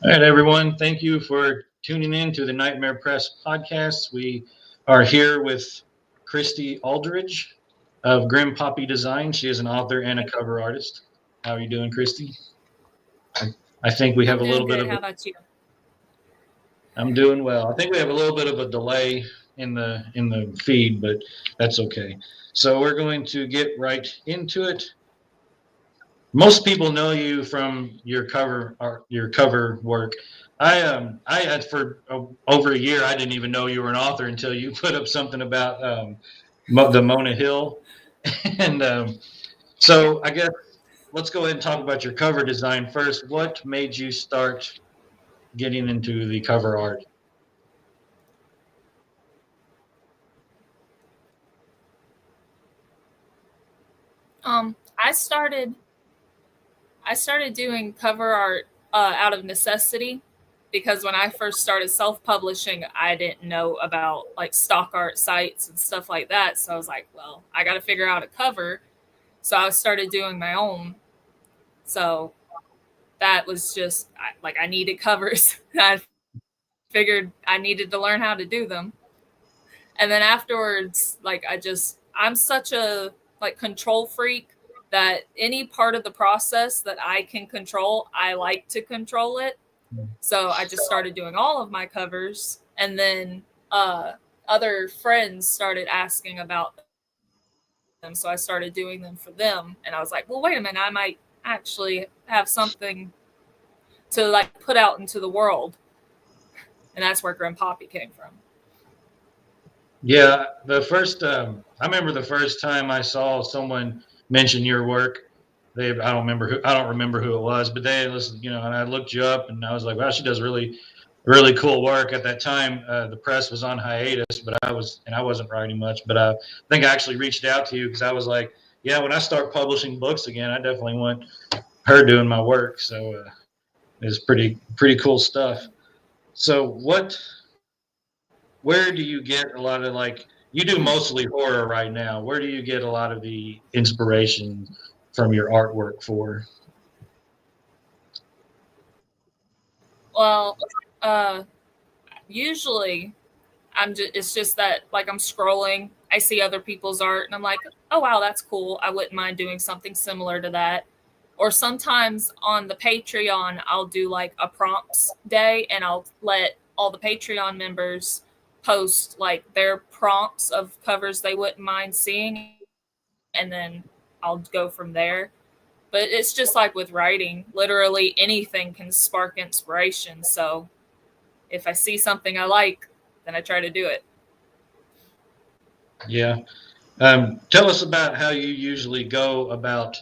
All right, everyone. Thank you for tuning in to the Nightmare Press podcast. We are here with Christy Aldridge of Grim Poppy Design. She is an author and a cover artist. How are you doing, Christy? I, I think we have I'm a doing little bit good. of. How about you? I'm doing well. I think we have a little bit of a delay in the feed, but that's okay. So we're going to get right into it. Most people know you from your cover art, your cover work. I had for over a year. I didn't even know you were an author until you put up something about the Mona Hill, and Yeah. so I guess let's go ahead and talk about your cover design first. What made you start getting into the cover art? I started doing cover art out of necessity because when I first started self-publishing, I didn't know about like stock art sites and stuff like that. So I was like, well, I got to figure out a cover. So I started doing my own. So that was just I needed covers. I figured I needed to learn how to do them. And then afterwards, I'm such a like control freak that any part of the process that I can control, I like to control it. So I just started doing all of my covers, and then uh, other friends started asking about them, so I started doing them for them. And I was like, well, wait a minute, I might actually have something to like put out into the world, and that's where Grim Poppy came from. Yeah, I remember the first time I saw someone mention your work. I don't remember who it was, but they listened, and I looked you up and I was like, wow, she does really cool work. At that time, the press was on hiatus, but I wasn't writing much, but I think I actually reached out to you because I was like, yeah, when I start publishing books again, I definitely want her doing my work. So it's pretty cool stuff. So where do you get a lot of like you do mostly horror right now? Where do you get a lot of the inspiration from your artwork for? Well, uh, usually it's just that like I'm scrolling, I see other people's art and I'm like, "Oh wow, that's cool. I wouldn't mind doing something similar to that." Or sometimes on the Patreon, I'll do like a prompts day and I'll let all the Patreon members post like their prompts of covers they wouldn't mind seeing, and then I'll go from there. But it's just like with writing, literally anything can spark inspiration. So if I see something I like, then I try to do it. Yeah. Tell us about how you usually go about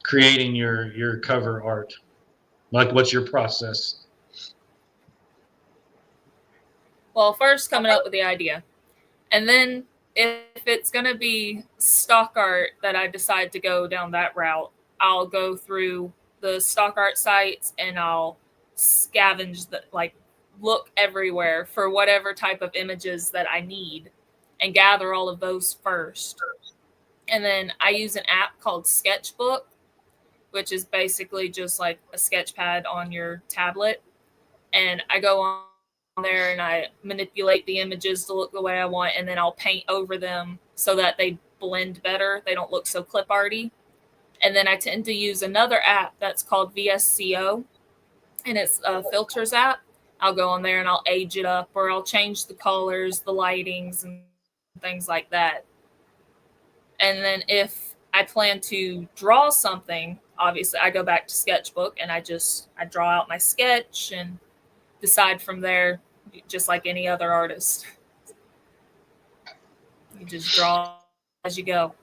creating your cover art. Like, what's your process? Well, first coming up with the idea. And then if it's going to be stock art that I decide to go down that route, I'll go through the stock art sites and I'll scavenge the like look everywhere for whatever type of images that I need and gather all of those first. And then I use an app called Sketchbook, which is basically just like a sketch pad on your tablet. And I go on there and I manipulate the images to look the way I want, and then I'll paint over them so that they blend better. They don't look so clip arty. And then I tend to use another app that's called VSCO, and it's a filters app. I'll go on there and I'll age it up, or I'll change the colors, the lightings, and things like that. And then if I plan to draw something, obviously I go back to Sketchbook and I draw out my sketch and decide from there, just like any other artist. You just draw as you go.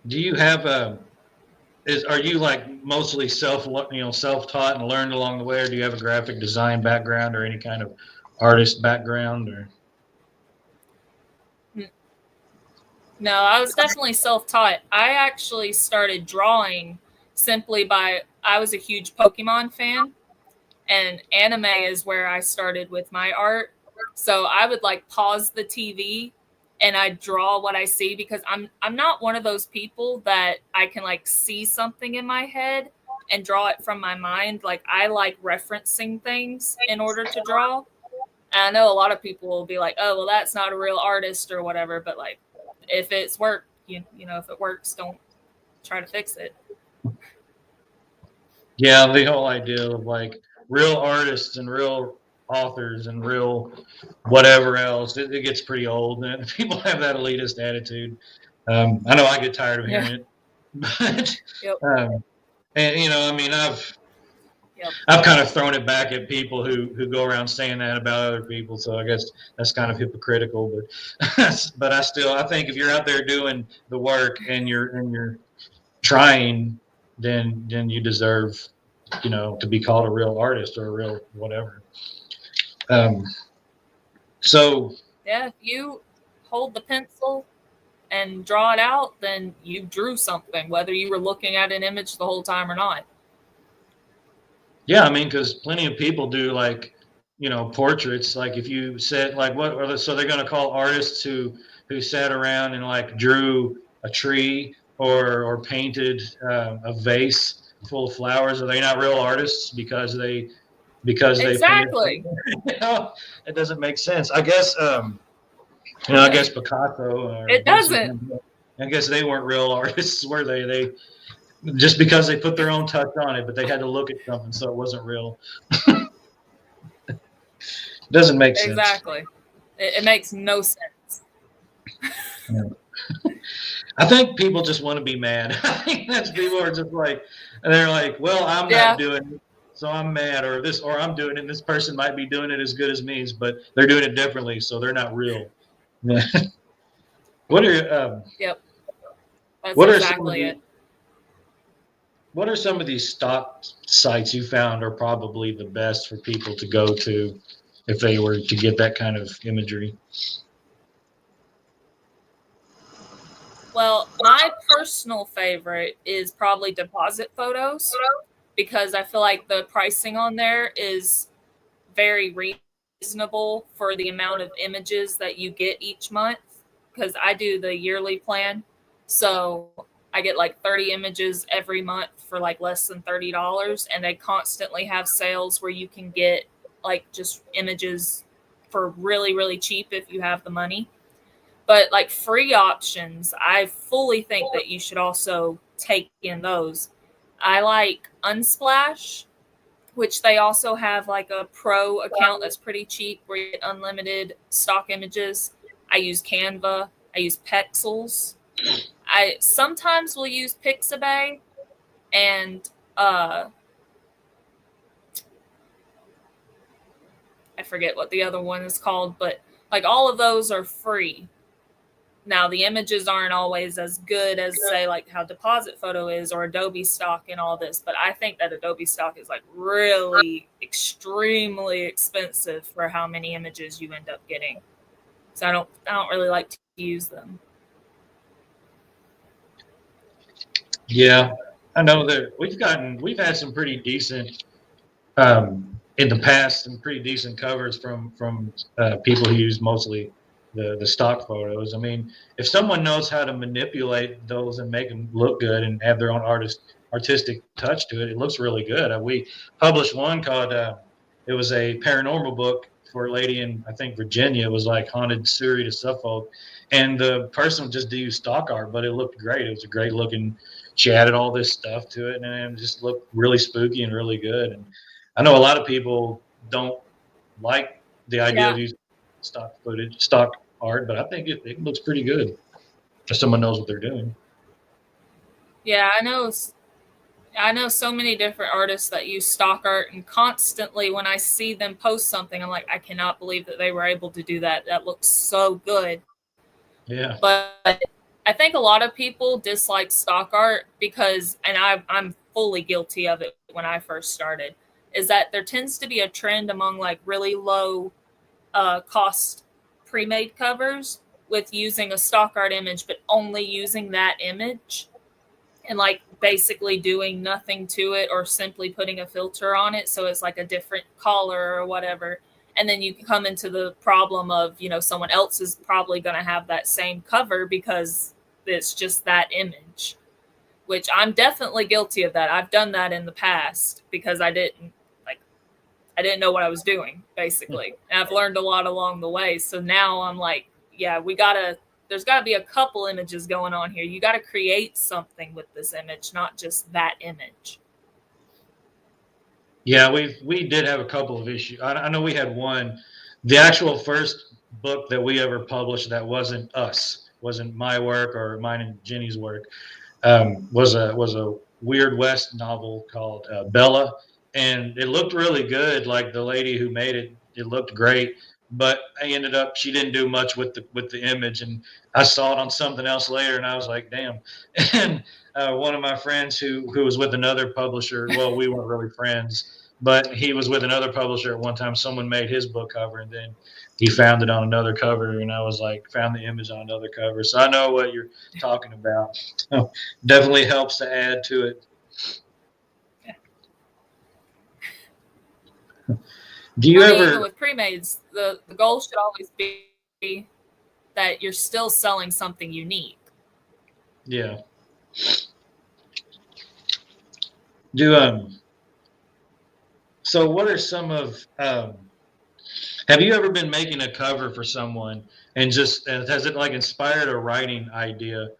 Do you have a is are you like mostly self-taught and learned along the way, or do you have a graphic design background or any kind of artist background or No, I was definitely self taught. I actually started drawing simply by, I was a huge Pokemon fan, and anime is where I started with my art. So I would like pause the TV and I draw what I see because I'm not one of those people that I can like see something in my head and draw it from my mind. Like, I like referencing things in order to draw. And I know a lot of people will be like, oh, well, that's not a real artist or whatever. But like, if it's work, you know, if it works, don't try to fix it. Yeah, the whole idea of like real artists and real authors and real whatever else, it gets pretty old. And people have that elitist attitude. I know I get tired of hearing it, but Yep. and you know, I mean, Yep. I've kind of thrown it back at people who go around saying that about other people. So I guess that's kind of hypocritical, but I think if you're out there doing the work and you're trying, then you deserve, you know, to be called a real artist or a real whatever. So yeah, if you hold the pencil and draw it out, then you drew something, whether you were looking at an image the whole time or not. yeah, I mean, because plenty of people do like, you know, portraits. Like if you said like so they're going to call artists who sat around and like drew a tree or painted a vase full of flowers. Are they not real artists because they Exactly. You know, it doesn't make sense. I guess you know, I guess Picasso or It doesn't. I guess they weren't real artists, were they? They just because they put their own touch on it, but they had to look at something, so it wasn't real. Doesn't make sense. Exactly. It makes no sense. Yeah. I think people just want to be mad. I think that's people are just like, they're like, well, I'm not doing it, so I'm mad, or I'm doing it, and this person might be doing it as good as me, but they're doing it differently, so they're not real. What are Yep. That's what exactly it. What are some of these stock sites you found are probably the best for people to go to if they were to get that kind of imagery? Well, my personal favorite is probably Deposit Photos, because I feel like the pricing on there is very reasonable for the amount of images that you get each month, because I do the yearly plan. So I get like 30 images every month for like less than $30, and they constantly have sales where you can get like just images for really, really cheap if you have the money. But like free options, I fully think that you should also take in those. I like Unsplash, which they also have like a pro account that's pretty cheap where you get unlimited stock images. I use Canva. I use Pexels. I sometimes will use Pixabay, and I forget what the other one is called, but like all of those are free. Now, the images aren't always as good as, say, like how Deposit Photo is or Adobe Stock and all this, but I think that Adobe Stock is like really extremely expensive for how many images you end up getting. So I don't really like to use them. Yeah, I know that we've had some pretty decent in the past, some pretty decent covers from people who use mostly the stock photos. I mean, if someone knows how to manipulate those and make them look good and have their own artistic touch to it, it looks really good. We published one called it was a paranormal book for a lady in, I think, Virginia. It was like Haunted Surrey to Suffolk, and the person would just do stock art, but it looked great. It was a great looking. She added all this stuff to it, and it just looked really spooky and really good. And I know a lot of people don't like the idea of using stock footage, stock art, but I think it looks pretty good if someone knows what they're doing. Yeah, I know so many different artists that use stock art, and constantly when I see them post something, I'm like, I cannot believe that they were able to do that. That looks so good. Yeah. But I think a lot of people dislike stock art because, and I'm fully guilty of it when I first started, is that there tends to be a trend among like really low cost pre-made covers with using a stock art image, but only using that image and like basically doing nothing to it or simply putting a filter on it. So it's like a different color or whatever. And then you come into the problem of, you know, someone else is probably going to have that same cover because it's just that image. which I'm definitely guilty of that. I've done that in the past because I didn't know what I was doing, basically. And I've learned a lot along the way. So now I'm like, yeah, there's gotta be a couple images going on here. You gotta create something with this image, not just that image. Yeah, we did have a couple of issues. I know we had one. The actual first book that we ever published that wasn't us, wasn't my work or mine and Jenny's work, was a Weird West novel called Bella, and it looked really good. Like the lady who made it, it looked great. But she didn't do much with the image, and I saw it on something else later, and I was like, damn. And one of my friends who was with another publisher, well, we weren't really friends, but he was with another publisher at one time. Someone made his book cover, and then he found it on another cover, and I was like, found the image on another cover. So I know what you're talking about. So definitely helps to add to it. Do you ever? Even with pre-mades, the goal should always be that you're still selling something unique. Yeah. So what are some of? Have you ever been making a cover for someone and has it like inspired a writing idea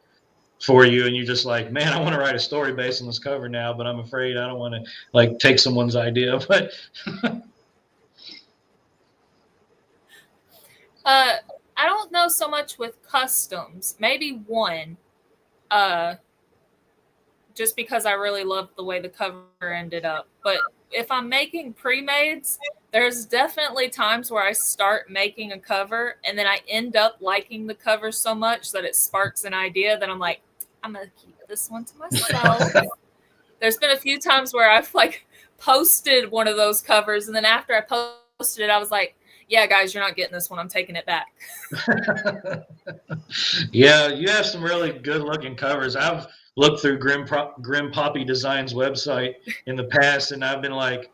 for you, and you're just like, man, I want to write a story based on this cover now, but I'm afraid I don't want to like take someone's idea. But I don't know so much with customs. Maybe one, just because I really loved the way the cover ended up. But if I'm making pre-mades, there's definitely times where I start making a cover and then I end up liking the cover so much that it sparks an idea that I'm like, I'm gonna keep this one to myself. There's been a few times where I've like posted one of those covers, and then after I posted it, I was like, yeah, guys, you're not getting this one. I'm taking it back. Yeah, you have some really good looking covers. I've looked through Grim Poppy Designs website in the past, and I've been like,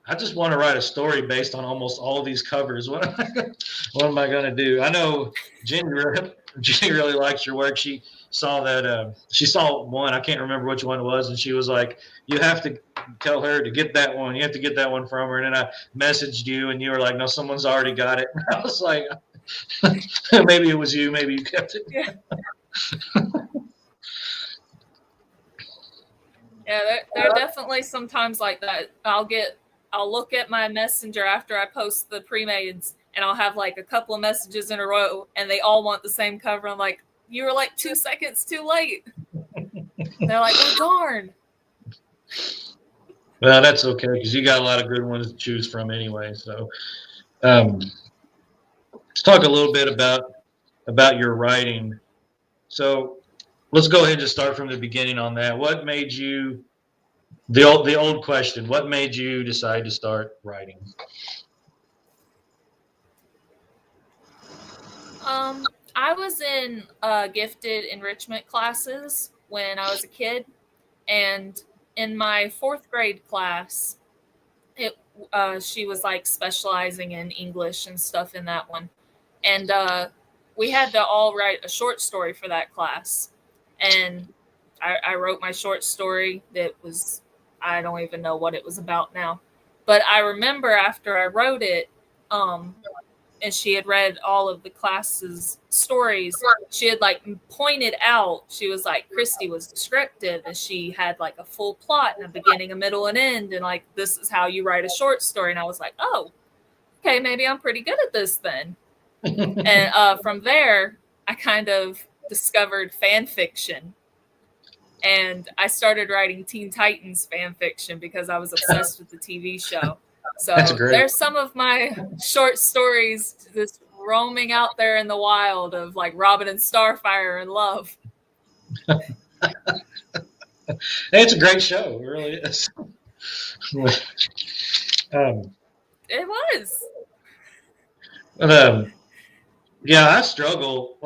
I just want to write a story based on almost all these covers. What am I going to do? I know Jenny really likes your work. She saw that. She saw one. I can't remember which one it was, and she was like, "You have to tell her to get that one. You have to get that one from her." And then I messaged you, and you were like, "No, someone's already got it." And I was like, "Maybe it was you. Maybe you kept it." Yeah. Yeah, there are definitely some times like that. I'll look at my messenger after I post the pre-mades, and I'll have like a couple of messages in a row, and they all want the same cover. I'm like, you were like 2 seconds too late. They're like, oh, darn. Well, that's okay, because you got a lot of good ones to choose from anyway. So let's talk a little bit about your writing. So let's go ahead and just start from the beginning on that. What made you, the old question, what made you decide to start writing? I was in gifted enrichment classes when I was a kid, and in my 4th grade class, she was like specializing in English and stuff in that one, and we had to all write a short story for that class, and I wrote my short story that was, I don't even know what it was about now, but I remember after I wrote it, and she had read all of the class's stories, she had like pointed out, she was like, Christy was descriptive, and she had like a full plot and a beginning, a middle, and end, and like, this is how you write a short story. And I was like, oh, okay, maybe I'm pretty good at this then. And from there, I kind of discovered fan fiction. And I started writing Teen Titans fan fiction because I was obsessed with the TV show. So there's some of my short stories just roaming out there in the wild of like Robin and Starfire and love. It's a great show. It really is. It was. But, yeah, I struggle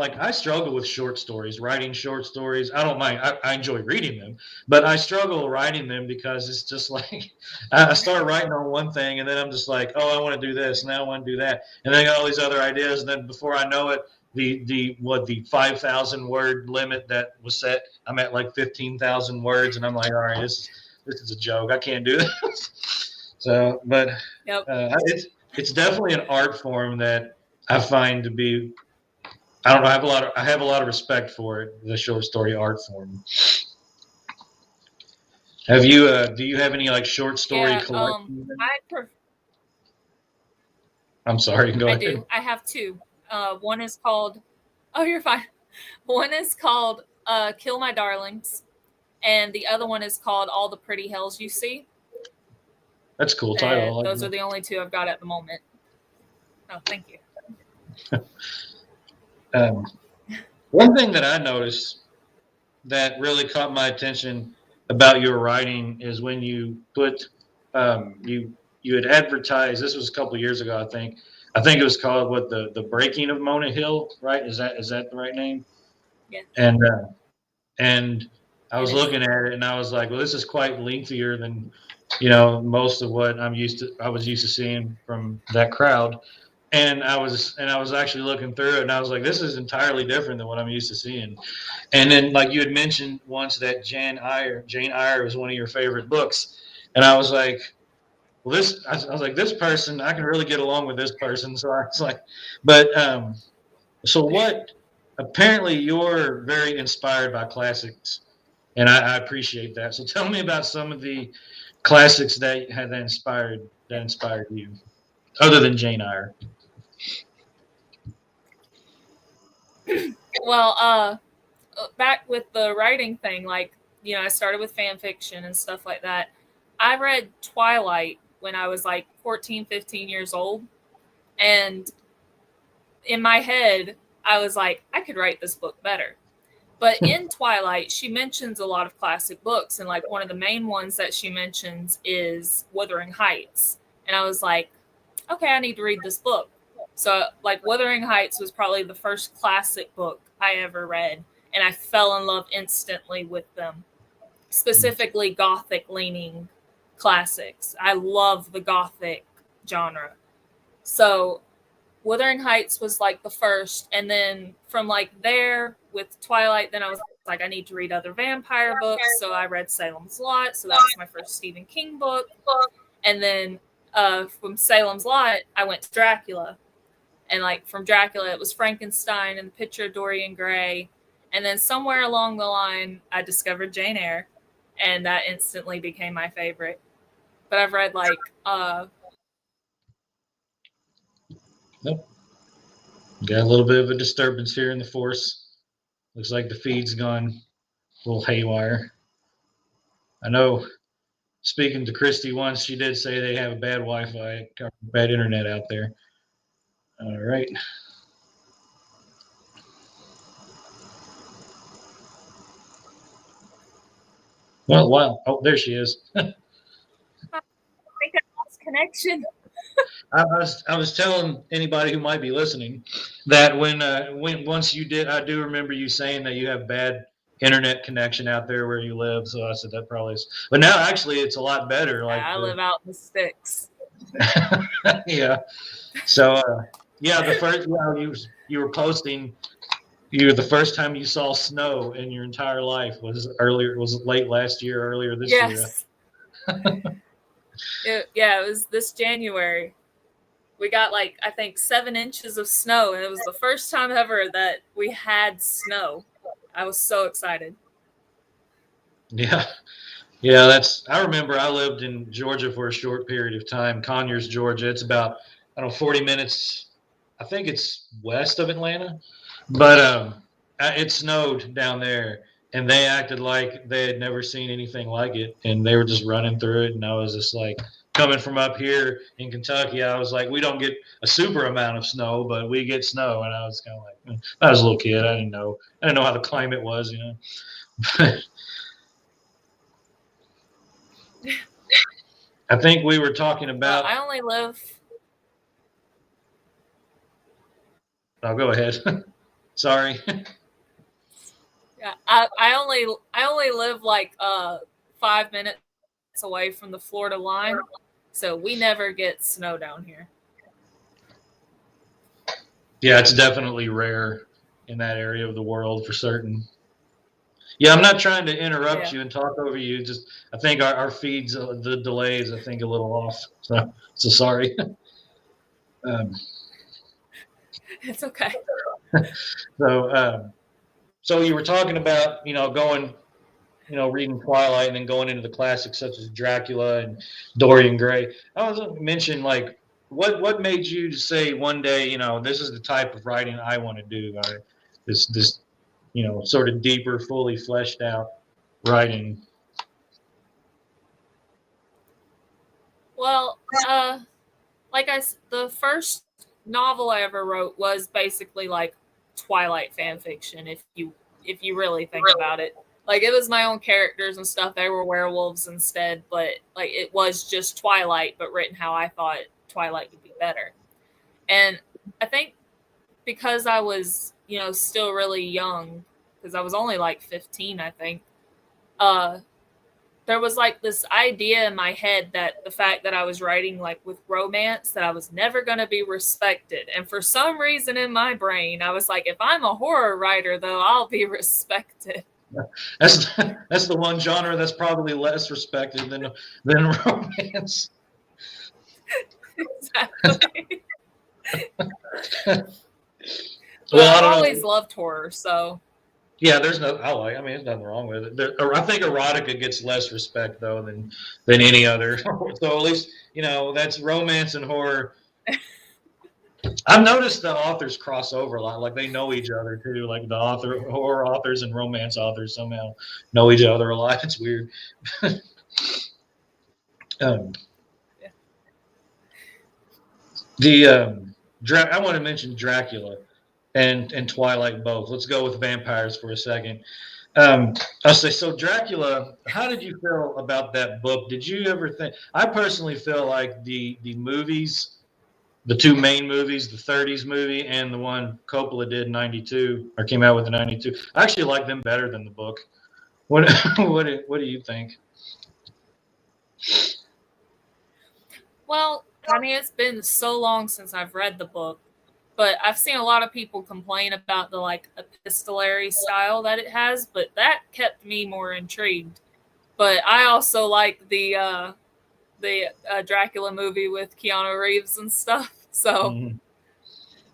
with short stories, writing short stories. I don't mind. I enjoy reading them, but I struggle writing them because it's just like I start writing on one thing, and then I'm just like, oh, I want to do this, and I want to do that, and then I got all these other ideas, and then before I know it, the 5,000 word limit that was set. I'm at like 15,000 words, and I'm like, all right, this is a joke. I can't do this. So, but Yep. It's definitely an art form that I find to be. I don't know. I have a lot of respect for it. The short story art form. Have you? Do you have any like short story Yeah. collections? I I'm sorry. Go I ahead. do. I have two. One is called. Oh, you're fine. One is called "Kill My Darlings," and the other one is called "All the Pretty Hells You See." That's a cool title. I And like those that. are the only two I've got at the moment. Oh, thank you. One thing that I noticed that really caught my attention about your writing is when you put you had advertised. This was a couple of years ago, I think. I think it was called what the Breaking of Mona Hill, right? Is that the right name? Yeah, And I it was is. looking at it and I was like, well, this is quite lengthier than most of what I was used to seeing from that crowd. And I was actually looking through it and I was like, this is entirely different than what I'm used to seeing. And then, like you had mentioned once, that Jane Eyre was one of your favorite books, and I was like, well, I was like, this person, I can really get along with this person. So I was like, but so what? Apparently, you're very inspired by classics, and I appreciate that. So tell me about some of the classics that inspired you, other than Jane Eyre. Well, back with the writing thing, like, I started with fan fiction and stuff like that. I read Twilight when I was like 14, 15 years old. And in my head, I was like, I could write this book better. But in Twilight, she mentions a lot of classic books. And like one of the main ones that she mentions is Wuthering Heights. And I was like, okay, I need to read this book. So, like, Wuthering Heights was probably the first classic book I ever read. And I fell in love instantly with them, specifically Gothic leaning classics. I love the Gothic genre. So, Wuthering Heights was like the first. And then from like there with Twilight, then I was like, I need to read other vampire books. So I read Salem's Lot. So that was my first Stephen King book. And then from Salem's Lot, I went to Dracula. And like from Dracula, it was Frankenstein and the Picture of Dorian Gray. And then somewhere along the line, I discovered Jane Eyre, and that instantly became my favorite. But I've read like Nope. Got a little bit of a disturbance here in the force. Looks like the feed's gone a little haywire. I know. Speaking to Christy once, she did say they have a bad Wi-Fi, bad internet out there. All right. Well, wow. Oh, there she is. I think I lost connection. I was telling anybody who might be listening that when once you did, I do remember you saying that you have bad internet connection out there where you live. So I said that probably is, but now actually it's a lot better. Like I live out in the sticks. yeah. So yeah, the first you were posting. You were the first time you saw snow in your entire life was late last year, earlier this year. Yes. It was this January. We got like, I think 7 inches of snow, and it was the first time ever that we had snow. I was so excited. Yeah. Yeah, I remember I lived in Georgia for a short period of time, Conyers, Georgia. It's about, I don't know, 40 minutes. I think it's west of Atlanta, but it snowed down there, and they acted like they had never seen anything like it, and they were just running through it. And I was just like, coming from up here in Kentucky, I was like, we don't get a super amount of snow, but we get snow, and I was kind of like, I was a little kid, I didn't know how the climate was, I think we were talking about. I only live. Oh, go ahead. Sorry. Yeah, I only live like 5 minutes away from the Florida line, so we never get snow down here. Yeah, it's definitely rare in that area of the world for certain. Yeah, I'm not trying to interrupt Yeah, you and talk over you. Just I think our feeds, the delays, I think a little off. So sorry. um, it's okay. so so you were talking about going reading Twilight and then going into the classics such as Dracula and Dorian Gray. I was going to mention like what made you say one day this is the type of writing I want to do. This sort of deeper, fully fleshed out writing. Well, the first novel I ever wrote was basically like Twilight fan fiction. If you really think about it, like it was my own characters and stuff. They were werewolves instead, but like it was just Twilight, but written how I thought Twilight would be better. And I think because I was still really young, because I was only like 15, I think. Uh, there was like this idea in my head that the fact that I was writing like with romance that I was never going to be respected. And for some reason in my brain, I was like, if I'm a horror writer though, I'll be respected. That's the one genre that's probably less respected than romance. Exactly. But Well, I I've don't always know. loved horror, so Yeah, there's no. I mean, there's nothing wrong with it. I think erotica gets less respect though than any other. So at least that's romance and horror. I've noticed the authors cross over a lot. Like they know each other too. Like the horror authors and romance authors somehow know each other a lot. It's weird. um, yeah. I want to mention Dracula and Twilight both. Let's go with vampires for a second. I'll say so. Dracula. How did you feel about that book? Did you ever think? I personally feel like the movies, the two main movies, the '30s movie and the one Coppola did in '92 or came out with in '92. I actually like them better than the book. What what do you think? Well, I mean, it's been so long since I've read the book, but I've seen a lot of people complain about the like epistolary style that it has, but that kept me more intrigued. But I also like the Dracula movie with Keanu Reeves and stuff. So Mhm.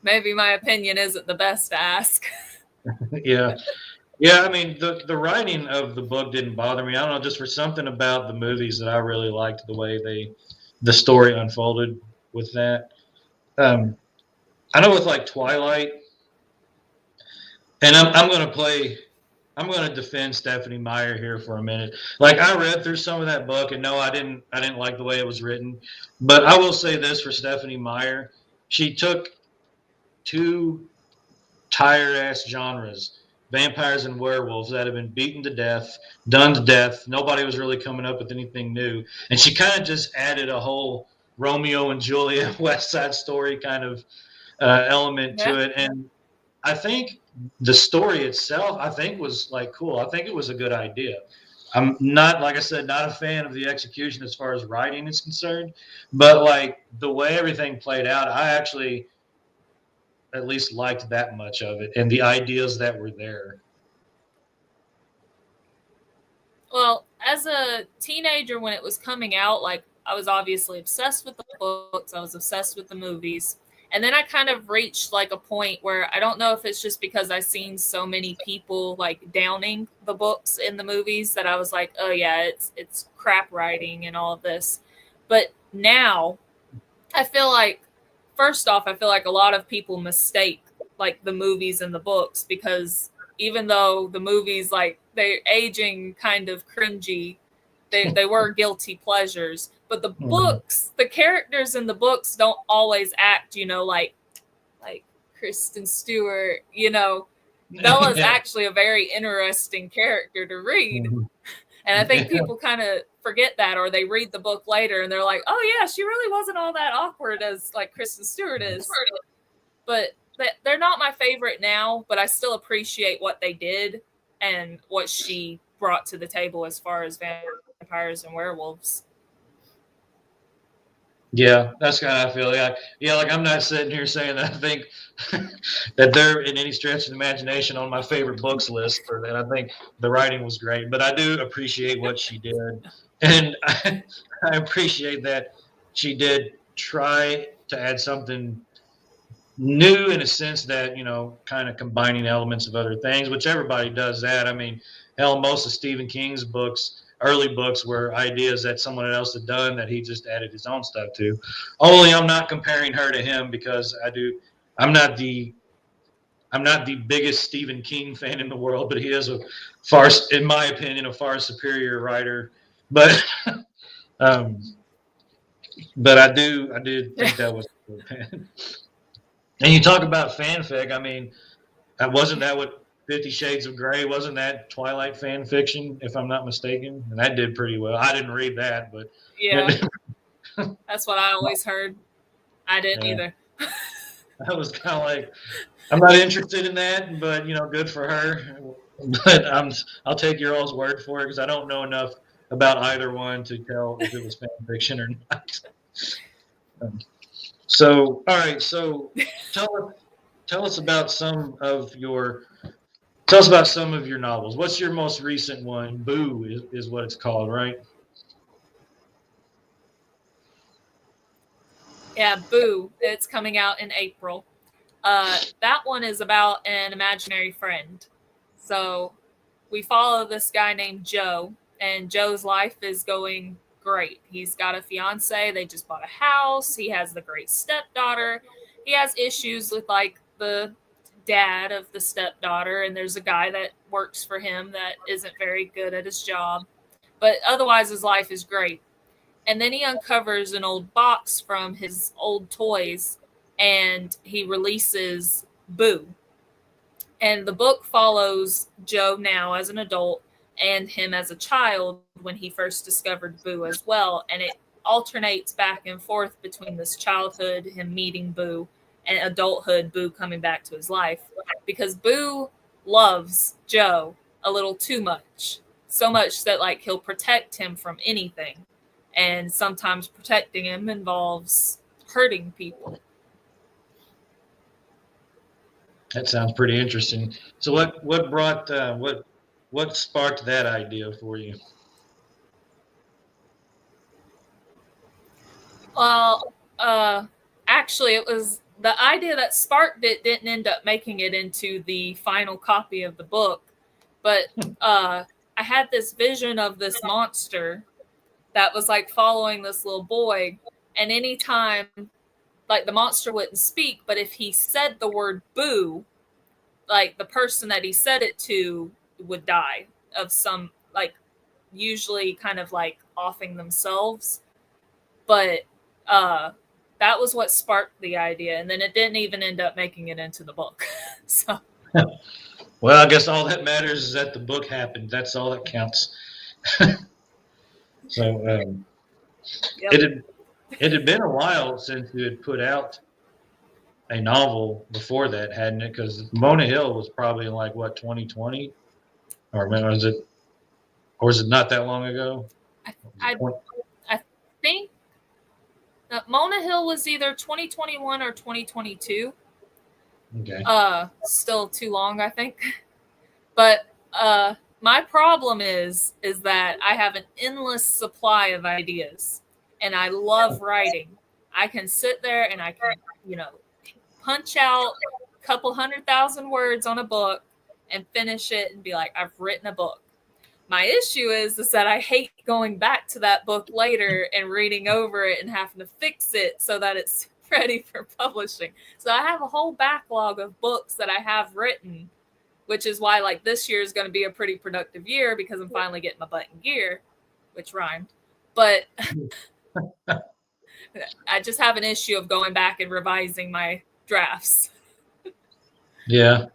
maybe my opinion isn't the best to ask. Yeah. Yeah, I mean the writing of the book didn't bother me. I don't know, just for something about the movies that I really liked the way the story unfolded with that. Um, I know with like Twilight, and I'm gonna defend Stephanie Meyer here for a minute. Like I read through some of that book, and no, I didn't like the way it was written. But I will say this for Stephanie Meyer, she took two tired ass genres, vampires and werewolves that have been beaten to death, done to death. Nobody was really coming up with anything new, and she kind of just added a whole Romeo and Juliet West Side Story kind of element Yeah. to it. And I think the story itself, I think was like cool. I think it was a good idea. I'm not, like I said, not a fan of the execution as far as writing is concerned, but like the way everything played out, I actually at least liked that much of it and the ideas that were there. Well, as a teenager when it was coming out, like I was obviously obsessed with the books, I was obsessed with the movies. And then I kind of reached like a point where I don't know if it's just because I seen so many people like downing the books in the movies that I was like, "Oh yeah, it's crap writing and all of this." But now I feel like first off, I feel like a lot of people mistake like the movies and the books because even though the movies like they're aging kind of cringy, they were guilty pleasures. But the Mhm. books, the characters in the books don't always act, like Kristen Stewart, Bella's Yeah. actually a very interesting character to read. Mhm. And I think Yeah. people kind of forget that, or they read the book later and they're like, "Oh yeah, she really wasn't all that awkward as like Kristen Stewart is." But they're not my favorite now, but I still appreciate what they did and what she brought to the table as far as vampires and werewolves. Yeah, that's kind of how I feel. Yeah, like I'm not sitting here saying that I think that they're in any stretch of the imagination on my favorite books list, or that I think the writing was great. But I do appreciate what she did, and I appreciate that she did try to add something new in a sense that kind of combining elements of other things, which everybody does that. I mean, hell, most of Stephen King's books, early books, were ideas that someone else had done that he just added his own stuff to. Only I'm not comparing her to him because i'm not the I'm not the biggest Stephen King fan in the world, but he is a far, in my opinion, a far superior writer. But um but I do Yeah. think that was cool. And you talk about fanfic. I mean, wasn't that what 50 Shades of Grey, wasn't that Twilight fan fiction, if I'm not mistaken? And that did pretty well. I didn't read that, but Yeah, that's what I always heard. I didn't yeah, either. I was kind of like, I'm not interested in that, but good for her. But I'll take your all's word for it because I don't know enough about either one to tell if it was fan fiction or not. So, all right. So, tell us about some of your Tell us about some of your novels. What's your most recent one? Boo is what it's called, right? Yeah, Boo. It's coming out in April. That one is about an imaginary friend. So we follow this guy named Joe, and Joe's life is going great. He's got a fiance. They just bought a house. He has the great stepdaughter. He has issues with like the dad of the stepdaughter, and there's a guy that works for him that isn't very good at his job. But otherwise, his life is great. And then he uncovers an old box from his old toys and he releases Boo. And the book follows Joe now as an adult and him as a child when he first discovered Boo as well. And it alternates back and forth between this childhood, him meeting Boo, and adulthood, Boo coming back to his life. Because Boo loves Joe a little too much. So much that like he'll protect him from anything. And sometimes protecting him involves hurting people. That sounds pretty interesting. So, what sparked that idea for you? Well, actually, it was the idea that sparked it didn't end up making it into the final copy of the book, but I had this vision of this monster that was like following this little boy, and anytime like the monster wouldn't speak, but if he said the word boo, like the person that he said it to would die of some like usually kind of like offing themselves. But uh that was what sparked the idea, and then it didn't even end up making it into the book. So Well, I guess all that matters is that the book happened. That's all that counts. So yep. it had been a while since you had put out a novel before that, hadn't it? Because Mona Hill was probably in like what 2020, or was it not that long ago? I I think that Mona Hill was either 2021 or 2022. Okay. Still too long, I think. But my problem is that I have an endless supply of ideas, and I love writing. I can sit there and I can, punch out a couple 100,000 words on a book and finish it and be like, I've written a book. My issue is that I hate going back to that book later and reading over it and having to fix it so that it's ready for publishing. So I have a whole backlog of books that I have written, which is why like this year is going to be a pretty productive year because I'm finally getting my butt in gear, which rhymed. But I just have an issue of going back and revising my drafts. Yeah.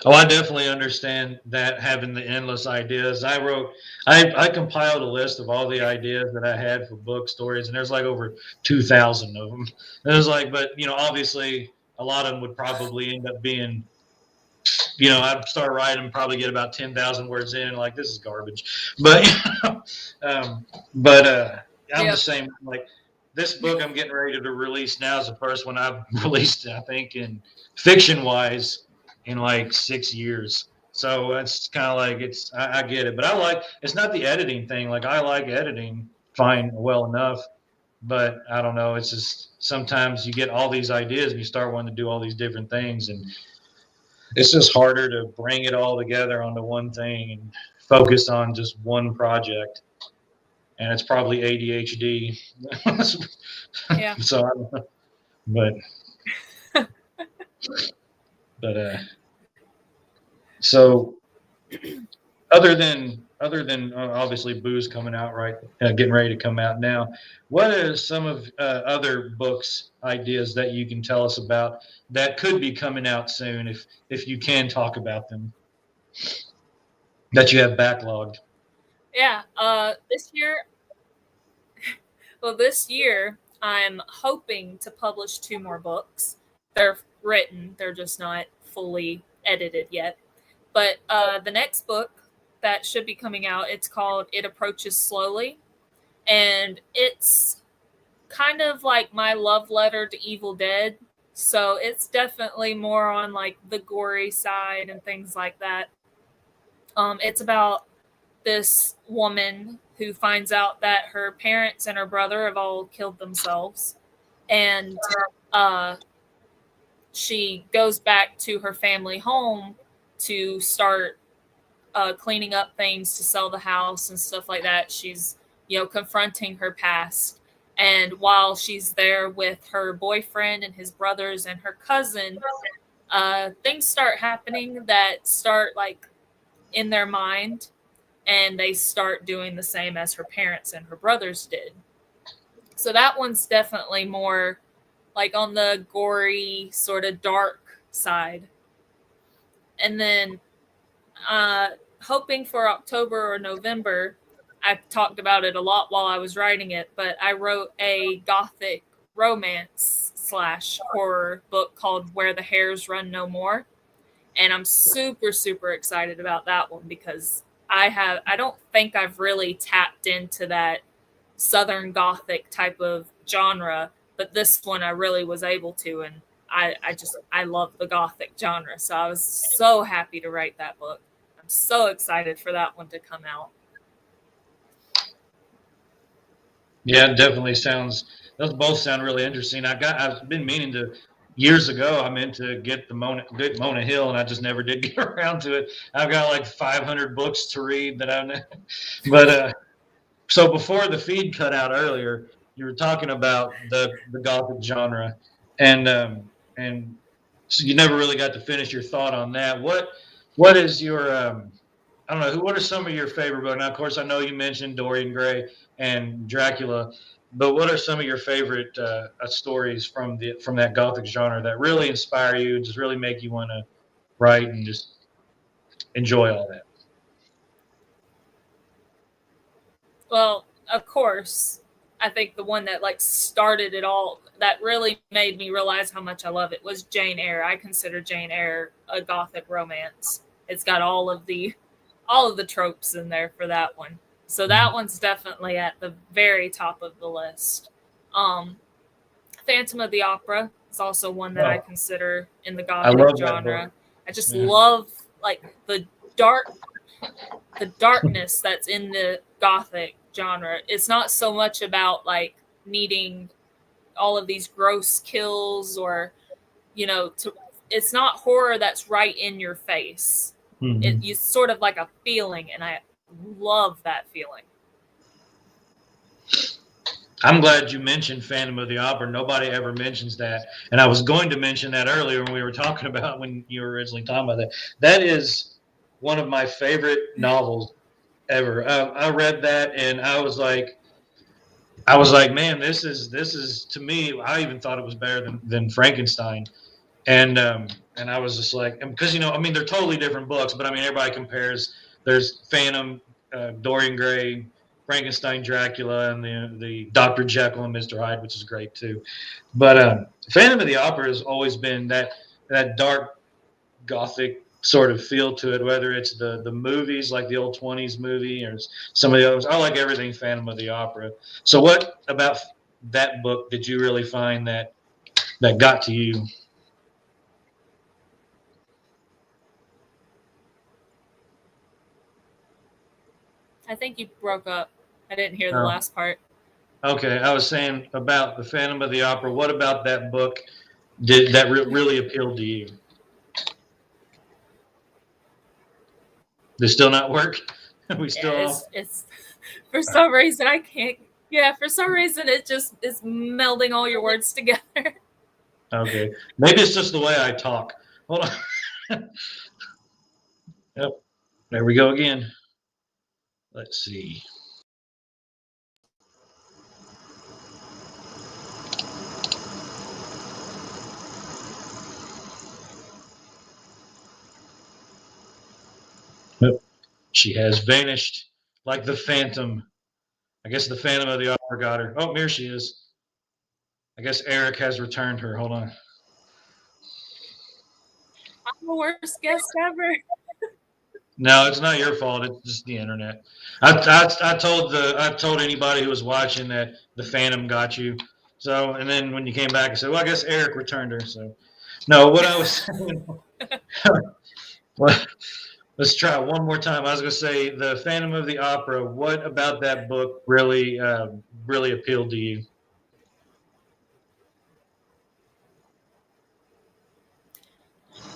Oh, I definitely understand that, having the endless ideas. I compiled a list of all the ideas that I had for book stories, and there's like over 2,000 of them. And it was like, but obviously a lot of them would probably end up being, I'd start writing, probably get about 10,000 words in, like this is garbage. But, I'm Yep. the same. Like this book I'm getting ready to release now is the first one I've released, I think, in fiction wise in like 6 years. So it's kind of like I get it, but it's not the editing thing. Like I like editing fine, well enough, but I don't know. It's just sometimes you get all these ideas and you start wanting to do all these different things, and it's just harder to bring it all together onto one thing and focus on just one project. And it's probably ADHD. Yeah. So, I don't know. but so other than obviously Boo's coming out right, getting ready to come out now. What are some of other books ideas that you can tell us about that could be coming out soon, if you can talk about them that you have backlogged? Yeah. This year I'm hoping to publish 2 more books. They're written, they're just not fully edited yet. But the next book that should be coming out, it's called It Approaches Slowly. And it's kind of like my love letter to Evil Dead. So it's definitely more on like the gory side and things like that. It's about this woman who finds out that her parents and her brother have all killed themselves. And she goes back to her family home to start cleaning up things to sell the house and stuff like that. She's, confronting her past. And while she's there with her boyfriend and his brothers and her cousin, things start happening that start like in their mind, and they start doing the same as her parents and her brothers did. So that one's definitely more like on the gory, sort of dark side. And then hoping for October or November, I talked about it a lot while I was writing it, but I wrote a gothic romance / horror book called Where the Hares Run No More. And I'm super, super excited about that one because I don't think I've really tapped into that Southern Gothic type of genre, but this one I really was able to, and I love the Gothic genre, so I was so happy to write that book. I'm so excited for that one to come out. Yeah, it definitely those both sound really interesting. I've been meaning to, years ago, I meant to get Mona Hill, and I just never did get around to it. I've got like 500 books to read but so before the feed cut out earlier, you were talking about the Gothic genre, and so you never really got to finish your thought on that. What is your I don't know. What are some of your favorite books? Now, of course, I know you mentioned Dorian Gray and Dracula, but what are some of your favorite stories from that Gothic genre that really inspire you, just really make you want to write and just enjoy all that? Well, of course, I think the one that like started it all, that really made me realize how much I love it, was Jane Eyre. I consider Jane Eyre a Gothic romance. It's got all of the tropes in there for that one. So that one's definitely at the very top of the list. Phantom of the Opera is also one that I consider in the Gothic genre. I just love like the darkness that's in the Gothic genre. It's not so much about like needing all of these gross kills or, it's not horror that's right in your face. Mm-hmm. It's sort of like a feeling, and I love that feeling. I'm glad you mentioned Phantom of the Opera. Nobody ever mentions that. And I was going to mention that earlier when we were talking about, when you were originally talking about that. That is one of my favorite novels ever. I read that and I was like, man, this is to me, I even thought it was better than Frankenstein. And I was just like, because, they're totally different books, but everybody compares. There's Phantom, Dorian Gray, Frankenstein, Dracula, and the Dr. Jekyll and Mr. Hyde, which is great too. But Phantom of the Opera has always been that dark Gothic sort of feel to it, whether it's the movies like the old 20s movie or some of the others. I like everything Phantom of the Opera. So what about that book did you really find that got to you? I think you broke up. I didn't hear the last part. Okay, I was saying about the Phantom of the Opera. What about that book did that really appealed to you? Did it still not work? We still it's for some reason I can't. Yeah, for some reason it just is melding all your words together. Okay, maybe it's just the way I talk. Hold on. Yep, there we go again. Let's see. Yep. She has vanished like the Phantom. I guess the Phantom of the Opera got her. Oh, here she is. I guess Eric has returned her. Hold on. I'm the worst guest ever. No, it's not your fault. It's just the internet. I told anybody who was watching that the Phantom got you. So, and then when you came back, I said, well, I guess Eric returned her. So, no, what I was saying. Well, let's try it one more time. I was going to say the Phantom of the Opera. What about that book really appealed to you?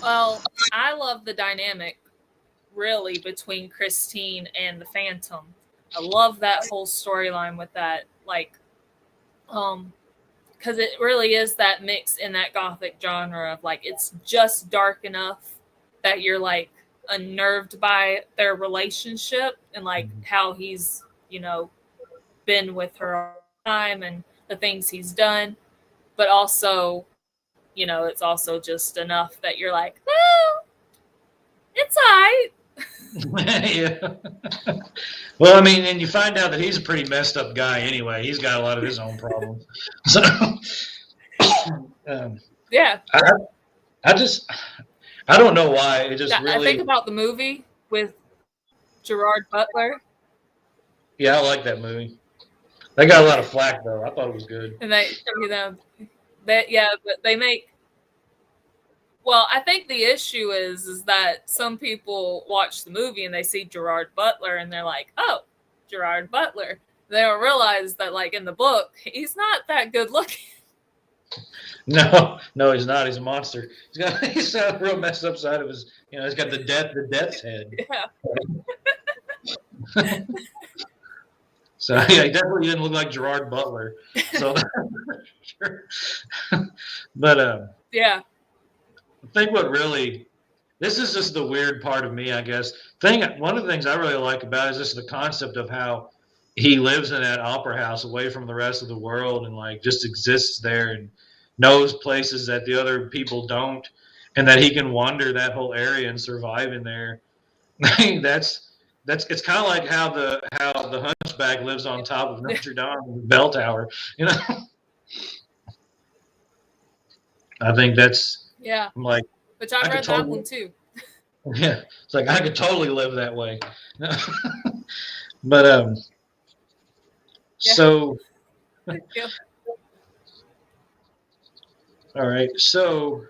Well, I love the dynamic really between Christine and the Phantom. I love that whole storyline with that, like, because it really is that mix in that gothic genre of like it's just dark enough that you're like unnerved by their relationship and like how he's been with her all the time and the things he's done, but also it's also just enough that you're like, well, it's all right. Yeah. Well, I mean, and you find out that he's a pretty messed up guy anyway. He's got a lot of his own problems. So, yeah. I don't know why. It just really. I think about the movie with Gerard Butler. Yeah, I like that movie. They got a lot of flack though. I thought it was good. And but they make. Well, I think the issue is that some people watch the movie and they see Gerard Butler and they're like, "Oh, Gerard Butler." They don't realize that, like in the book, he's not that good looking. No, he's not. He's a monster. He's got a real messed up side of his. He's got the death's head. Yeah. So yeah, he definitely didn't look like Gerard Butler. So, sure. But yeah. I think this is just the weird part of me, I guess. One of the things I really like about it is just the concept of how he lives in that opera house away from the rest of the world and like just exists there and knows places that the other people don't, and that he can wander that whole area and survive in there. That's it's kind of like how the Hunchback lives on top of Notre Dame bell tower. I think that's like, which I read that one too. Yeah, it's like I could totally live that way. But so all right, so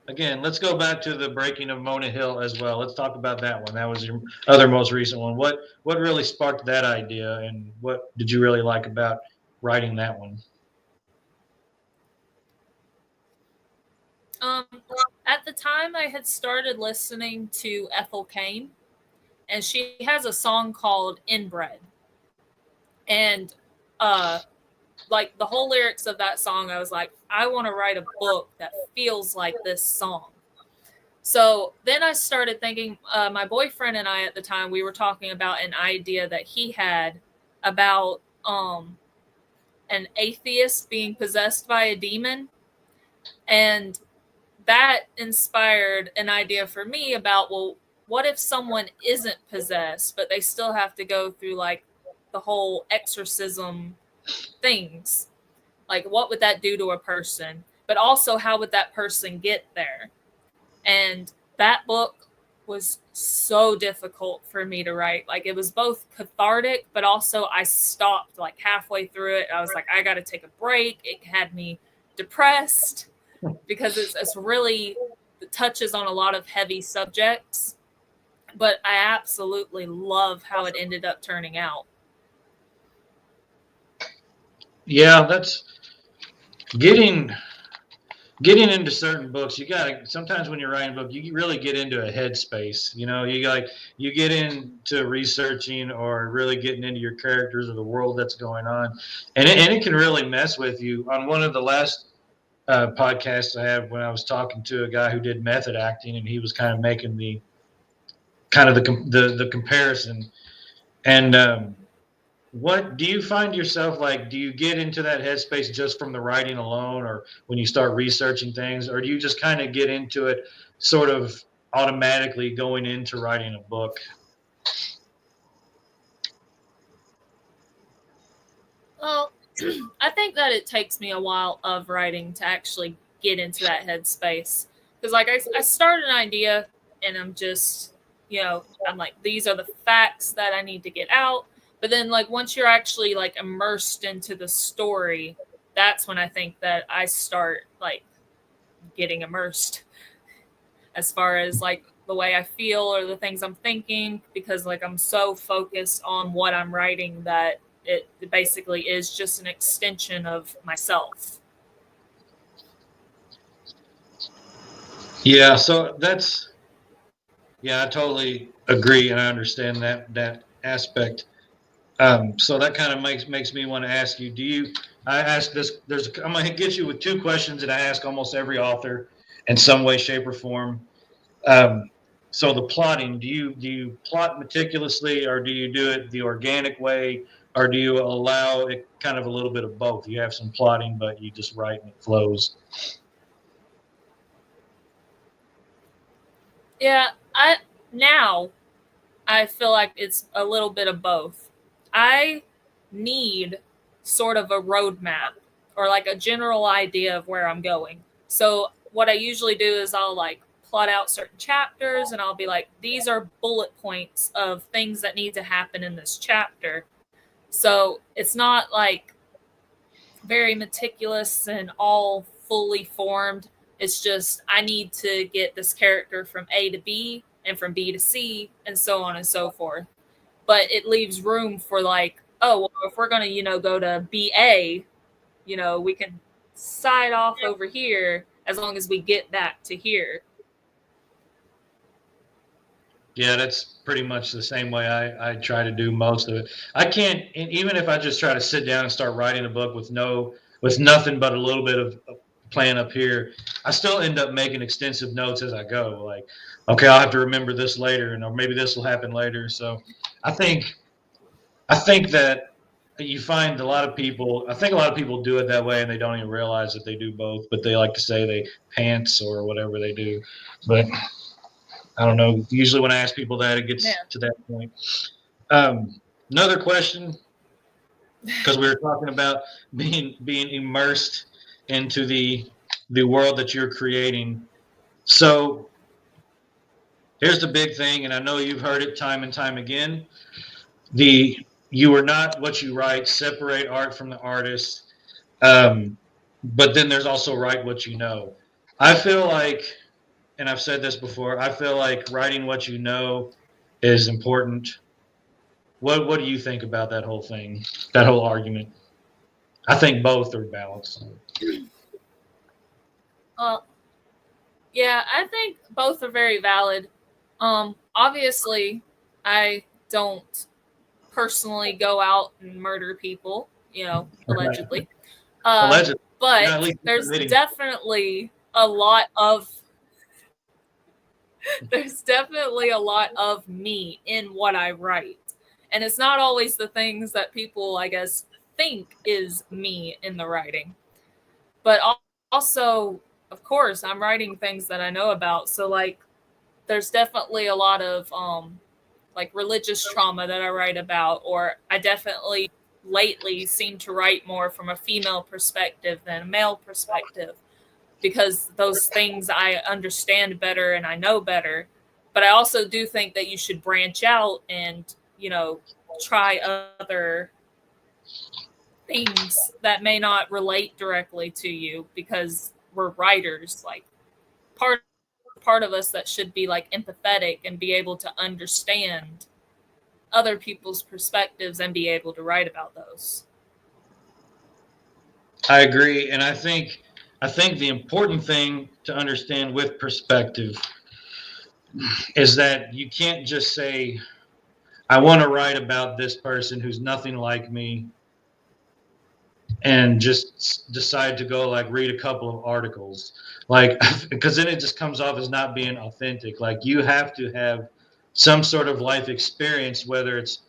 again, let's go back to the breaking of Mona Hill as well. Let's talk about that one. That was your other most recent one. What really sparked that idea, and what did you really like about writing that one? At the time, I had started listening to Ethel Cain, and she has a song called "Inbred," and like the whole lyrics of that song, I was like, I want to write a book that feels like this song. So then I started thinking, my boyfriend and I at the time, we were talking about an idea that he had about an atheist being possessed by a demon. And that inspired an idea for me about, well, what if someone isn't possessed, but they still have to go through like the whole exorcism things? Like, what would that do to a person? But also, how would that person get there? And that book was so difficult for me to write. Like, it was both cathartic, but also I stopped like halfway through it. I was like, I got to take a break. It had me depressed because it's really, it touches on a lot of heavy subjects, but I absolutely love how it ended up turning out. Yeah, that's getting into certain books. You gotta, sometimes when you're writing a book, you really get into a headspace. You get into researching or really getting into your characters or the world that's going on, and it can really mess with you. On one of the last podcasts I had, when I was talking to a guy who did method acting, and he was kind of making the comparison. And what do you find yourself like? Do you get into that headspace just from the writing alone, or when you start researching things, or do you just kind of get into it sort of automatically going into writing a book? Well, I think that it takes me a while of writing to actually get into that headspace. Because, like, I start an idea and I'm just, I'm like, these are the facts that I need to get out. But then, like, once you're actually, like, immersed into the story, that's when I think that I start, like, getting immersed as far as, like, the way I feel or the things I'm thinking. Because, like, I'm so focused on what I'm writing that it basically is just an extension of myself. Yeah, so I totally agree, and I understand that aspect. So that kind of makes me want to ask you, I ask this, I'm going to get you with two questions that I ask almost every author in some way, shape, or form. So the plotting, do you plot meticulously, or do you do it the organic way, or do you allow it kind of a little bit of both? You have some plotting, but you just write and it flows. Yeah, now I feel like it's a little bit of both. I need sort of a roadmap or like a general idea of where I'm going. So what I usually do is I'll like plot out certain chapters and I'll be like, these are bullet points of things that need to happen in this chapter. So it's not like very meticulous and all fully formed. It's just I need to get this character from A to B and from B to C and so on and so forth. But it leaves room for like, oh, well, if we're gonna, go to BA, we can side off over here as long as we get that to here. Yeah, that's pretty much the same way I try to do most of it. I can't, and even if I just try to sit down and start writing a book with nothing but a little bit of plan up here, I still end up making extensive notes as I go. Like, okay, I'll have to remember this later, and or maybe this will happen later. So, I think that you find a lot of people. I think a lot of people do it that way, and they don't even realize that they do both. But they like to say they pants or whatever they do, but. I don't know. Usually when I ask people that, it gets to that point. Another question, because we were talking about being immersed into the world that you're creating. So here's the big thing, and I know you've heard it time and time again. You are not what you write. Separate art from the artist. But then there's also write what you know. I feel like, and I've said this before, I feel like writing what you know is important. What do you think about that whole thing, that whole argument? I think both are balanced. Yeah, I think both are very valid. Obviously, I don't personally go out and murder people, allegedly. Allegedly. But there's definitely a lot of me in what I write. And it's not always the things that people, I guess, think is me in the writing. But also, of course, I'm writing things that I know about. So, like, there's definitely a lot of, like, religious trauma that I write about. Or I definitely lately seem to write more from a female perspective than a male perspective. Because those things I understand better and I know better. But I also do think that you should branch out and, try other things that may not relate directly to you, because we're writers. Like, part of us that should be like empathetic and be able to understand other people's perspectives and be able to write about those. I agree, and I think the important thing to understand with perspective is that you can't just say, I want to write about this person who's nothing like me, and just decide to go like read a couple of articles, like, because then it just comes off as not being authentic. Like, you have to have some sort of life experience, whether it's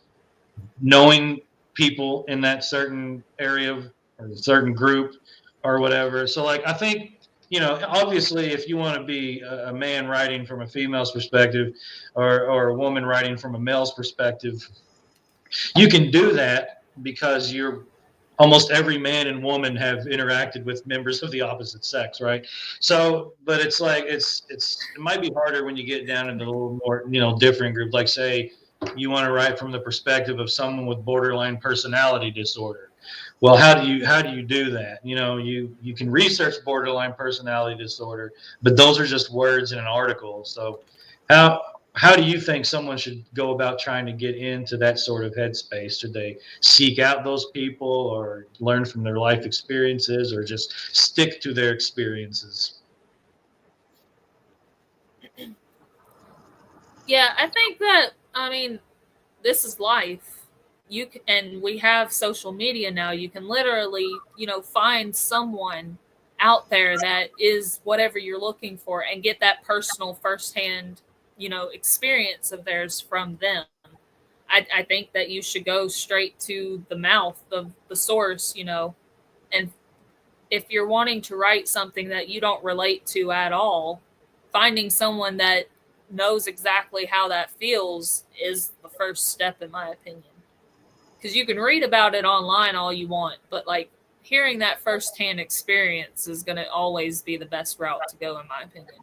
knowing people in that certain area or a certain group or whatever. So like, I think, obviously if you want to be a man writing from a female's perspective, or a woman writing from a male's perspective, you can do that because almost every man and woman have interacted with members of the opposite sex, right? So, but it's like, it might be harder when you get down into a little more, different groups. Like, say you want to write from the perspective of someone with borderline personality disorder. Well, how do you do that? You can research borderline personality disorder, but those are just words in an article. So how do you think someone should go about trying to get into that sort of headspace? Should they seek out those people, or learn from their life experiences, or just stick to their experiences? Yeah, I think that, this is life. And we have social media now. You can literally, find someone out there that is whatever you're looking for, and get that personal firsthand, experience of theirs from them. I think that you should go straight to the mouth of the source, and if you're wanting to write something that you don't relate to at all, finding someone that knows exactly how that feels is the first step, in my opinion. Because you can read about it online all you want, but like, hearing that firsthand experience is going to always be the best route to go, in my opinion.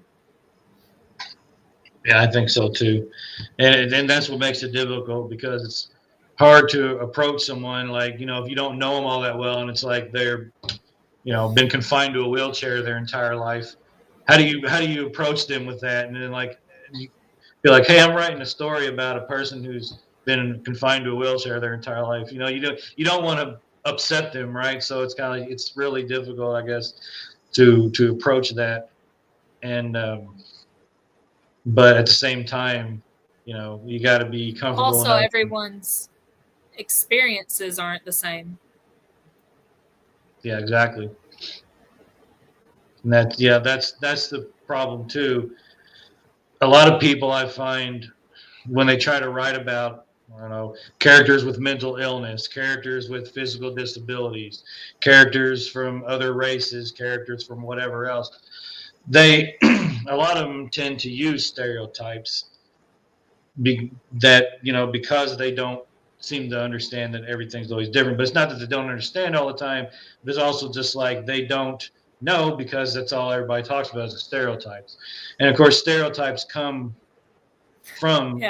Yeah, I think so too. And that's what makes it difficult, because it's hard to approach someone, like, if you don't know them all that well, and it's like they're, been confined to a wheelchair their entire life. How do you approach them with that? And then, like, you be like, hey, I'm writing a story about a person who's been confined to a wheelchair their entire life. You don't want to upset them, right? So it's kind of, it's really difficult, I guess, to approach that. And but at the same time, you got to be comfortable Also, enough. everyone's experiences aren't the same. Yeah, exactly. And that's the problem too. A lot of people, I find, when they try to write about, I don't know, characters with mental illness, characters with physical disabilities, characters from other races, characters from whatever else, they a lot of them tend to use stereotypes because they don't seem to understand that everything's always different. But it's not that they don't understand all the time, but it's also just like they don't know, because that's all everybody talks about is the stereotypes. And of course, stereotypes come from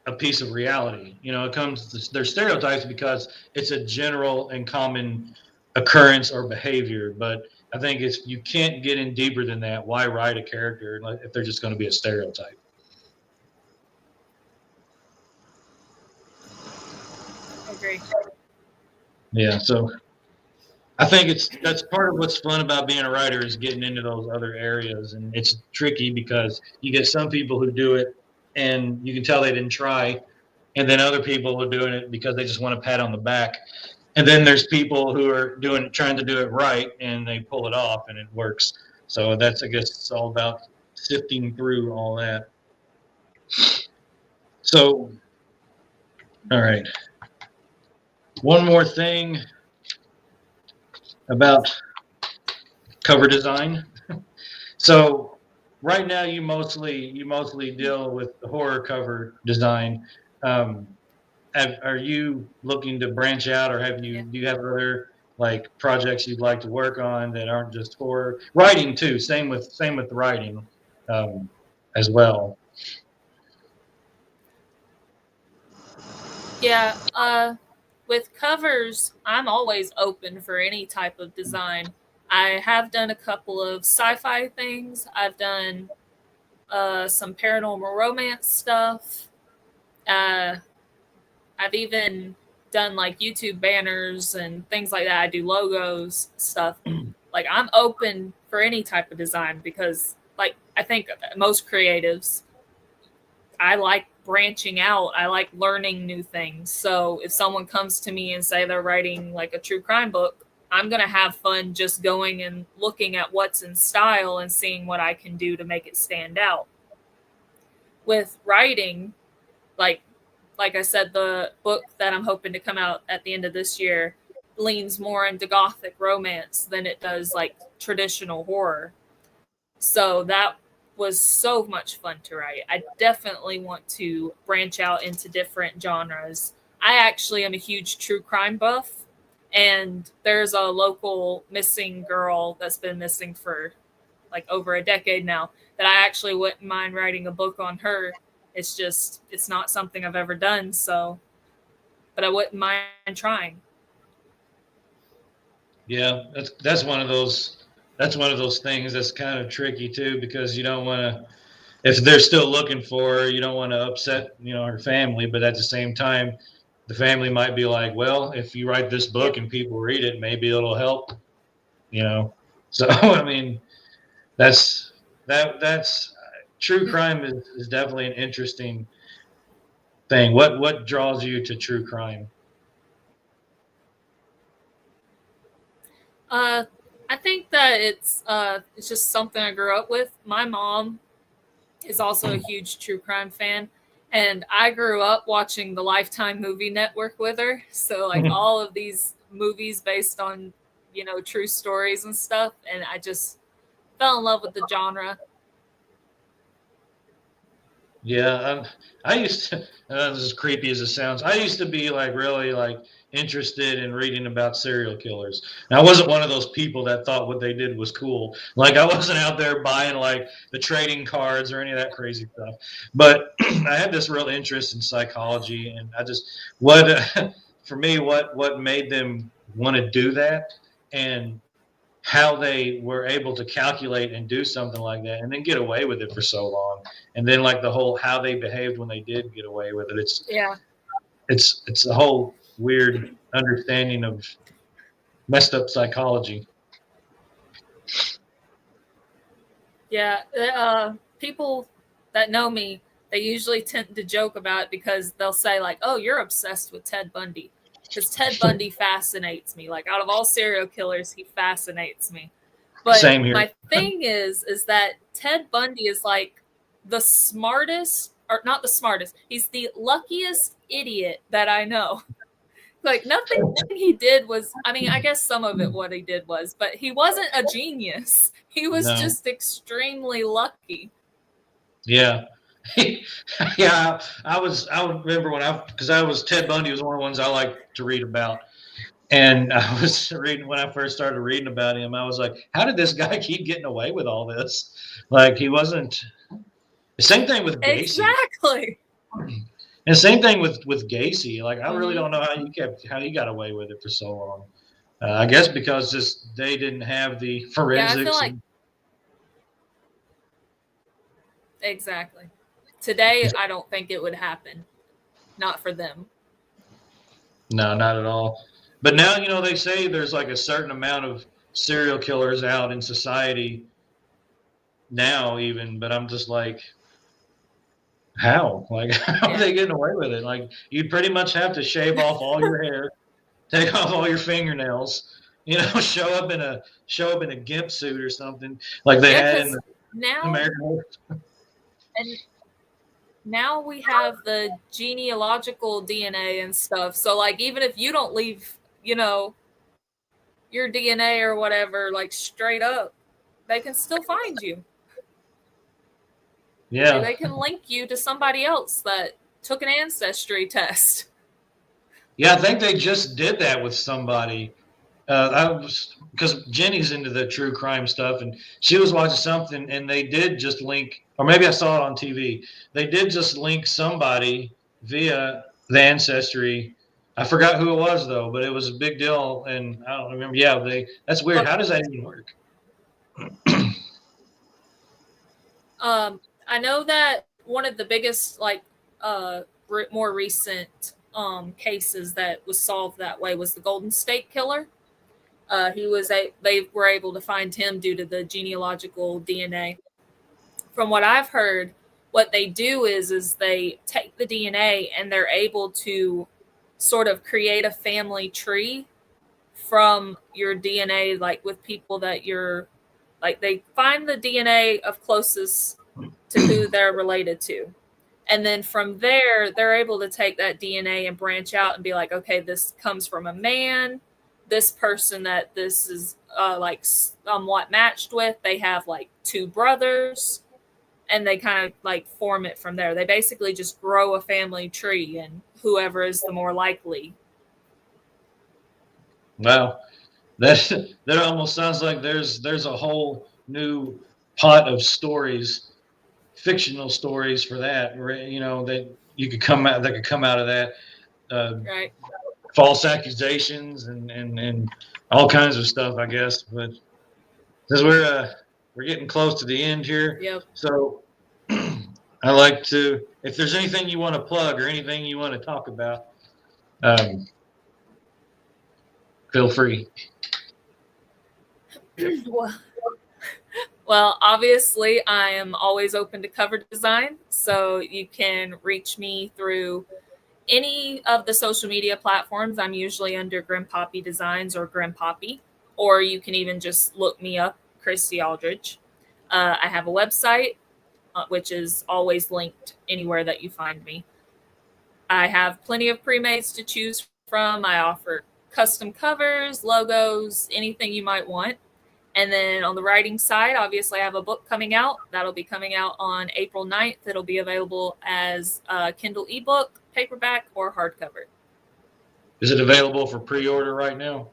a piece of reality. They're stereotypes because it's a general and common occurrence or behavior. But I think you can't get in deeper than that. Why write a character if they're just going to be a stereotype? Agree. Yeah, so I think that's part of what's fun about being a writer, is getting into those other areas. And it's tricky because you get some people who do it and you can tell they didn't try, and then other people are doing it because they just want a pat on the back. And then there's people who are trying to do it right, and they pull it off and it works. So I guess it's all about sifting through all that. So, all right. One more thing about cover design. So right now you mostly deal with the horror cover design. Are you looking to branch out, or do you have other like projects you'd like to work on that aren't just horror? Writing too. Same with writing as well. Yeah, with covers, I'm always open for any type of design. I have done a couple of sci-fi things. I've done some paranormal romance stuff. Uh, I've even done like YouTube banners and things like that. I do logos stuff. Like I'm open for any type of design because, like, I think most creatives, I like branching out. I like learning new things. So if someone comes to me and say they're writing like a true crime book, I'm going to have fun just going and looking at what's in style and seeing what I can do to make it stand out. With writing, like like I said, the book that I'm hoping to come out at the end of this year leans more into gothic romance than it does like traditional horror. So that was so much fun to write. I definitely want to branch out into different genres. I actually am a huge true crime buff, and there's a local missing girl that's been missing for like over a decade now that I actually wouldn't mind writing a book on her. It's just, it's not something I've ever done. So, but I wouldn't mind trying. Yeah, that's one of those things that's kind of tricky too, because you don't want to, if they're still looking for her, you don't want to upset, her family, but at the same time, the family might be like, well, if you write this book and people read it, maybe it'll help, you know. So I mean, that's true crime is definitely an interesting thing. What draws you to true crime? Uh, I think that it's just something I grew up with. My mom is also a huge true crime fan, and I grew up watching the Lifetime movie network with her. So like all of these movies based on, true stories and stuff, and I just fell in love with the genre. Yeah, I used to. As creepy as it sounds, I used to be like really like interested in reading about serial killers. And I wasn't one of those people that thought what they did was cool. Like I wasn't out there buying like the trading cards or any of that crazy stuff. But I had this real interest in psychology, and I just what for me what made them want to do that, and how they were able to calculate and do something like that and then get away with it for so long, and then like the whole how they behaved when they did get away with it. it's Yeah, it's a whole weird understanding of messed up psychology. yeah. People that know me, they usually tend to joke about it because they'll say like, "Oh, you're obsessed with Ted Bundy," because Ted Bundy fascinates me. Like out of all serial killers, he fascinates me. But Same here. my thing is that Ted Bundy is like the smartest, or not the smartest. He's the luckiest idiot that I know. Like nothing he did was, I mean, I guess some of it what he did was, but he wasn't a genius. He was No. just extremely lucky. Yeah. Yeah, I would remember because I was Ted Bundy was one of the ones I liked to read about. And I was reading when I first started reading about him, I was like, how did this guy keep getting away with all this? Like he wasn't. Same thing with Gacy. Exactly. And same thing with Gacy. Like I really Mm-hmm. don't know how he got away with it for so long. I guess because just they didn't have the Yeah, I forensics. feel like exactly. Today, I don't think it would happen. Not for them. No, not at all. But now they say there's like a certain amount of serial killers out in society now, even. But I'm just like, how? Like, how are Yeah. they getting away with it? Like, you pretty much have to shave off all your hair, take off all your fingernails, show up in a gimp suit or something like they Yeah, had in because the now American. and now we have the genealogical DNA and stuff. So like even if you don't leave, your DNA or whatever, like straight up, they can still find you. Like Yeah, they can link you to somebody else that took an ancestry test. yeah. I think they just did that with somebody. I was because Jenny's into the true crime stuff, and she was watching something, and they did just link, or maybe I saw it on TV. They did just link somebody via the ancestry. I forgot who it was though, but it was a big deal, and I don't remember. Yeah, they. That's weird. How does that even work? I know that one of the biggest, like, more recent cases that was solved that way was the Golden State Killer. They were able to find him due to the genealogical DNA. From what I've heard, what they do is they take the DNA and they're able to sort of create a family tree from your DNA, like with people that you're like, they find the DNA of closest to who they're related to. And then from there, they're able to take that DNA and branch out and be like, okay, this comes from a man. This person that this is like somewhat matched with, they have like two brothers, and they kind of like form it from there. They basically just grow a family tree, and whoever is the more likely. Wow, that almost sounds like there's a whole new pot of stories, fictional stories for that. You know, that you could come out that could come out of that. Right. False accusations and all kinds of stuff, I guess. But since we're getting close to the end here, Yep. so I like to, if there's anything you want to plug or anything you want to talk about, feel free. Well, obviously, I am always open to cover design, so you can reach me through any of the social media platforms. I'm usually under Grim Poppy Designs or Grim Poppy, or you can even just look me up, Christy Aldridge. I have a website, which is always linked anywhere that you find me. I have plenty of pre-mades to choose from. I offer custom covers, logos, anything you might want. And then on the writing side, obviously, I have a book coming out. That'll be coming out on April 9th. It'll be available as a Kindle ebook, paperback, or hardcover. Is it available for pre-order right now?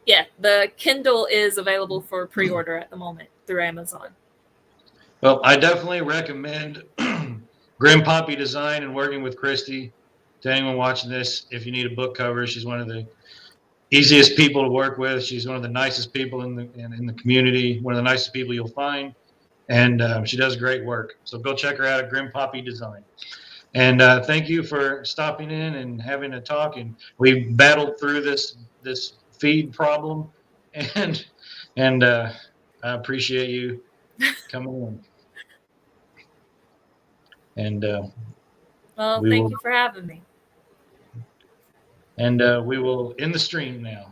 Yeah, the Kindle is available for pre-order at the moment through Amazon. Well, I definitely recommend Grim Poppy Design and working with Christy. To anyone watching this, if you need a book cover, she's one of the easiest people to work with. She's one of the nicest people in the community, one of the nicest people you'll find, and she does great work. So go check her out at Grim Poppy Design. And thank you for stopping in and having a talk. And we battled through this feed problem, and I appreciate you coming in. And well, thank you for having me. And we will end the stream now.